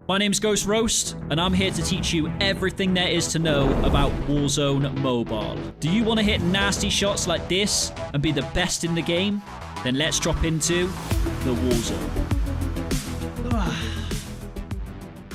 My name's Ghost Roast, and I'm here to teach you everything there is to know about Warzone Mobile. Do you want to hit nasty shots like this and be the best in the game? Then let's drop into the Warzone.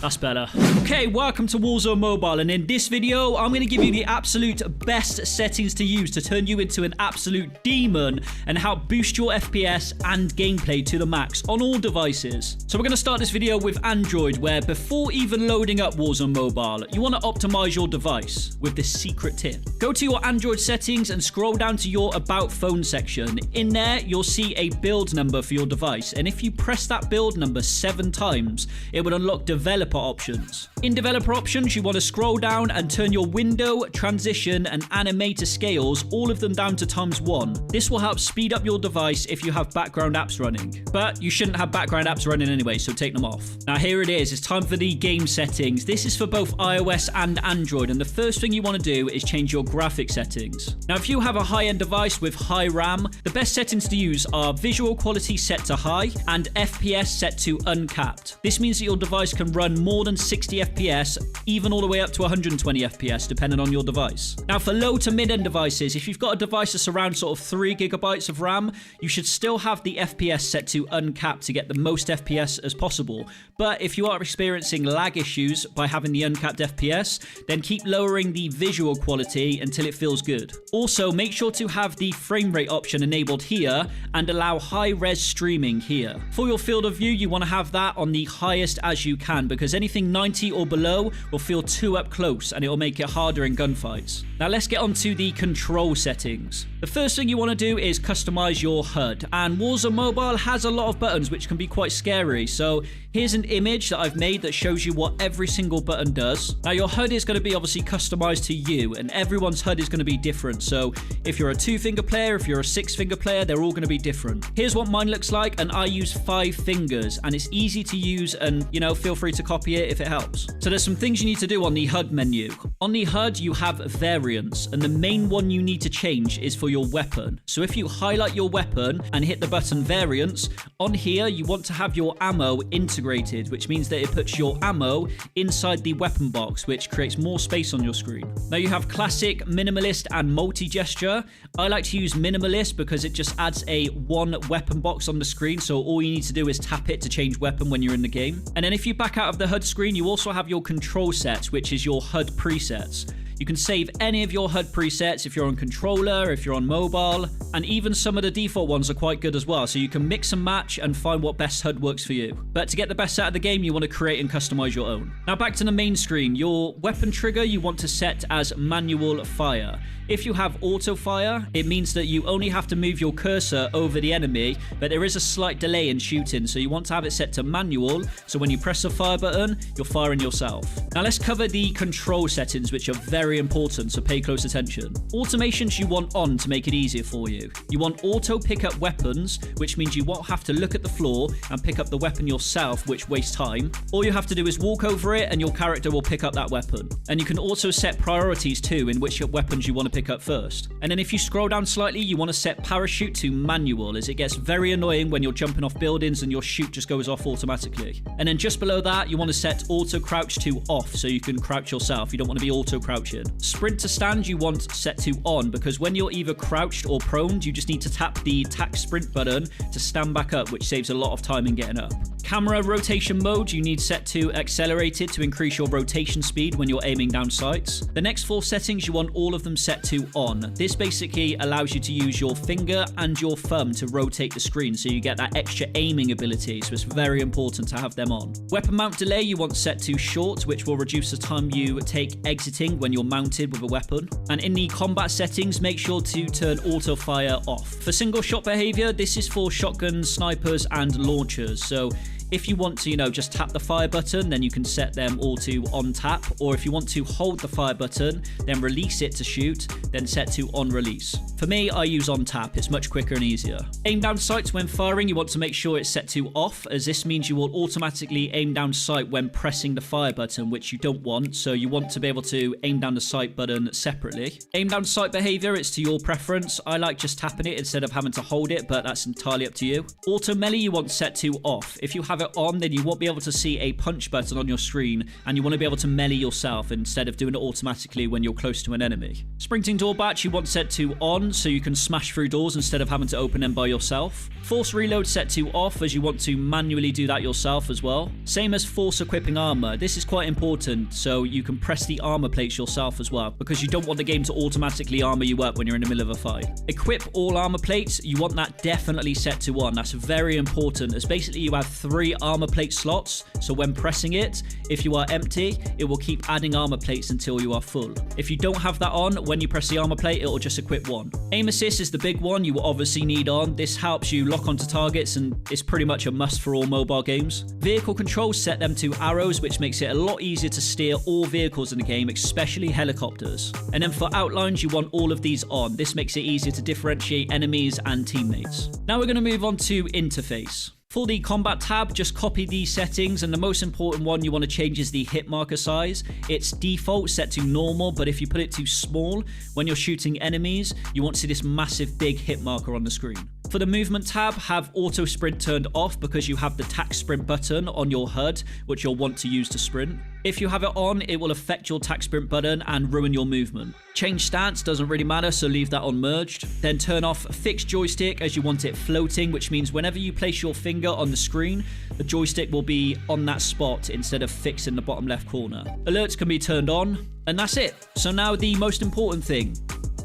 That's better. Okay, welcome to Warzone Mobile, and in this video, I'm going to give you the absolute best settings to use to turn you into an absolute demon and help boost your FPS and gameplay to the max on all devices. So we're going to start this video with Android, where before even loading up Warzone Mobile, you want to optimize your device with this secret tip. Go to your Android settings and scroll down to your About Phone section. In there, you'll see a build number for your device, and if you press that build number 7 times, it will unlock developer options. In developer options, you want to scroll down and turn your window, transition, and animator scales, all of them down to ×1. This will help speed up your device if you have background apps running. But you shouldn't have background apps running anyway, so take them off. Now here it is. It's time for the game settings. This is for both iOS and Android, and the first thing you want to do is change your graphic settings. Now if you have a high-end device with high RAM, the best settings to use are visual quality set to high and FPS set to uncapped. This means that your device can run more than 60 FPS, even all the way up to 120 FPS, depending on your device. Now, for low to mid-end devices, if you've got a device that's around sort of 3 GB of RAM, you should still have the FPS set to uncapped to get the most FPS as possible. But if you are experiencing lag issues by having the uncapped FPS, then keep lowering the visual quality until it feels good. Also, make sure to have the frame rate option enabled here and allow high-res streaming here. For your field of view, you want to have that on the highest as you can, because anything 90 or below will feel too up close and it will make it harder in gunfights. Now let's get on to the control settings. The first thing you want to do is customize your HUD, and Warzone Mobile has a lot of buttons which can be quite scary. So here's an image that I've made that shows you what every single button does. Now your HUD is going to be obviously customized to you, and everyone's HUD is going to be different. So if you're a 2-finger player, if you're a 6-finger player, they're all going to be different. Here's what mine looks like, and I use 5 fingers, and it's easy to use, and feel free to copy it if it helps. So there's some things you need to do on the HUD menu. On the HUD, you have variants, and the main one you need to change is for your weapon. So if you highlight your weapon and hit the button variants, on here you want to have your ammo integrated, which means that it puts your ammo inside the weapon box, which creates more space on your screen. Now you have classic, minimalist, and multi-gesture. I like to use minimalist because it just adds a 1 weapon box on the screen, so all you need to do is tap it to change weapon when you're in the game. And then if you back out of the HUD screen, you also have your control sets, which is your HUD presets. You can save any of your HUD presets if you're on controller, if you're on mobile, and even some of the default ones are quite good as well, so you can mix and match and find what best HUD works for you. But to get the best out of the game, you want to create and customize your own. Now back to the main screen. Your weapon trigger you want to set as manual fire. If you have auto fire, it means that you only have to move your cursor over the enemy, but there is a slight delay in shooting, so you want to have it set to manual, so when you press the fire button, you're firing yourself. Now let's cover the control settings, which are very important, so pay close attention. Automations you want on to make it easier for you. You want auto pick up weapons, which means you won't have to look at the floor and pick up the weapon yourself, which wastes time. All you have to do is walk over it and your character will pick up that weapon. And you can also set priorities too, in which weapons you want to pick up first. And then if you scroll down slightly, you want to set parachute to manual, as it gets very annoying when you're jumping off buildings and your chute just goes off automatically. And then just below that, you want to set auto crouch to off, so you can crouch yourself. You don't want to be auto crouching. Sprint to stand you want set to on, because when you're either crouched or prone, you just need to tap the tack sprint button to stand back up, which saves a lot of time in getting up. Camera rotation mode you need set to accelerated to increase your rotation speed when you're aiming down sights. The next 4 settings, you want all of them set to on. This basically allows you to use your finger and your thumb to rotate the screen, so you get that extra aiming ability, so it's very important to have them on. Weapon mount delay you want set to short, which will reduce the time you take exiting when you're mounted with a weapon. And in the combat settings, make sure to turn auto fire off. For single shot behavior, this is for shotguns, snipers, and launchers. So if you want to, just tap the fire button, then you can set them all to on tap. Or if you want to hold the fire button, then release it to shoot, then set to on release. For me, I use on tap. It's much quicker and easier. Aim down sights when firing, you want to make sure it's set to off, as this means you will automatically aim down sight when pressing the fire button, which you don't want. So you want to be able to aim down the sight button separately. Aim down sight behavior, it's to your preference. I like just tapping it instead of having to hold it, but that's entirely up to you. Auto melee you want set to off. If you have it on, then you won't be able to see a punch button on your screen, and you want to be able to melee yourself instead of doing it automatically when you're close to an enemy. Sprinting door batch you want set to on, so you can smash through doors instead of having to open them by yourself. Force reload set to off, as you want to manually do that yourself as well. Same as force equipping armor. This is quite important, so you can press the armor plates yourself as well, because you don't want the game to automatically armor you up when you're in the middle of a fight. Equip all armor plates, you want that definitely set to on. That's very important, as basically you have 3 armor plate slots, so when pressing it, if you are empty, it will keep adding armor plates until you are full. If you don't have that on, when you press the armor plate, it will just equip 1. Aim assist is the big one you will obviously need on. This helps you lock onto targets, and it's pretty much a must for all mobile games. Vehicle controls, set them to arrows, which makes it a lot easier to steer all vehicles in the game, especially helicopters. And then for outlines, you want all of these on. This makes it easier to differentiate enemies and teammates. Now we're going to move on to interface. For the combat tab, just copy these settings, and the most important one you want to change is the hit marker size. It's default set to normal, but if you put it to small, when you're shooting enemies, you won't see this massive big hit marker on the screen. For the movement tab, have auto sprint turned off because you have the tac sprint button on your HUD, which you'll want to use to sprint. If you have it on, it will affect your tac sprint button and ruin your movement. Change stance doesn't really matter, so leave that on merged. Then turn off fixed joystick, as you want it floating, which means whenever you place your finger on the screen, the joystick will be on that spot instead of fixed in the bottom left corner. Alerts can be turned on, and that's it. So now the most important thing,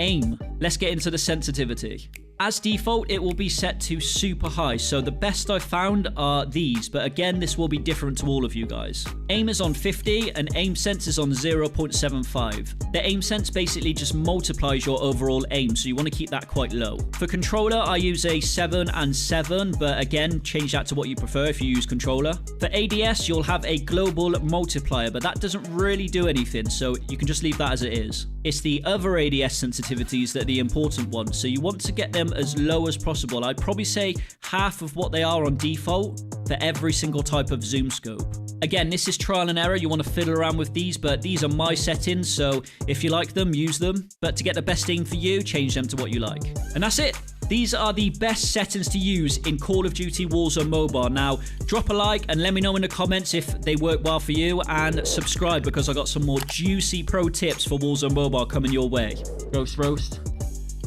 aim. Let's get into the sensitivity. As default, it will be set to super high, so the best I've found are these, but again, this will be different to all of you guys. Aim is on 50, and aim sense is on 0.75. The aim sense basically just multiplies your overall aim, so you want to keep that quite low. For controller, I use a 7 and 7, but again, change that to what you prefer if you use controller. For ADS, you'll have a global multiplier, but that doesn't really do anything, so you can just leave that as it is. It's the other ADS sensitivities that are the important ones, so you want to get them as low as possible. I'd probably say half of what they are on default for every single type of zoom scope. Again, this is trial and error. You want to fiddle around with these, but these are my settings, so if you like them, use them. But to get the best aim for you, change them to what you like. And that's it. These are the best settings to use in Call of Duty Warzone Mobile. Now, drop a like and let me know in the comments if they work well for you, and subscribe because I got some more juicy pro tips for Warzone Mobile coming your way. Roast,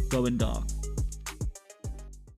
going dark.